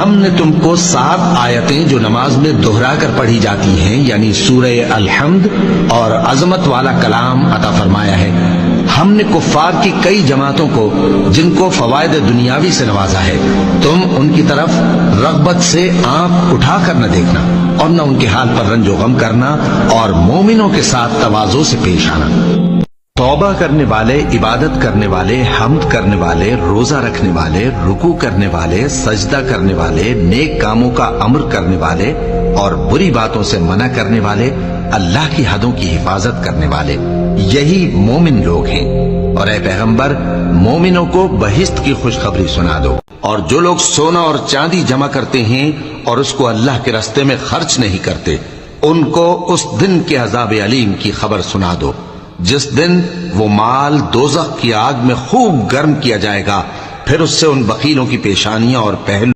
ہم نے تم کو 7 آیتیں جو نماز میں دہرا کر پڑھی جاتی ہیں یعنی سورہ الحمد اور عظمت والا کلام عطا فرمایا ہے۔ ہم نے کفار کی کئی جماعتوں کو جن کو فوائد دنیاوی سے نوازا ہے، تم ان کی طرف رغبت سے آنکھ اٹھا کر نہ دیکھنا اور نہ ان کے حال پر رنج و غم کرنا اور مومنوں کے ساتھ تواضع سے پیش آنا۔ توبہ کرنے والے، عبادت کرنے والے، حمد کرنے والے، روزہ رکھنے والے، رکوع کرنے والے، سجدہ کرنے والے، نیک کاموں کا امر کرنے والے اور بری باتوں سے منع کرنے والے، اللہ کی حدوں کی حفاظت کرنے والے، یہی مومن لوگ ہیں۔ اور اے پیغمبر، مومنوں کو بہشت کی خوشخبری سنا دو، اور جو لوگ سونا اور چاندی جمع کرتے ہیں اور اس کو اللہ کے راستے میں خرچ نہیں کرتے، ان کو اس دن کے عذاب علیم کی خبر سنا دو، جس دن وہ مال دوزخ کی آگ میں خوب گرم کیا جائے گا، پھر اس سے ان بخیلوں کی پیشانیاں اور پہلو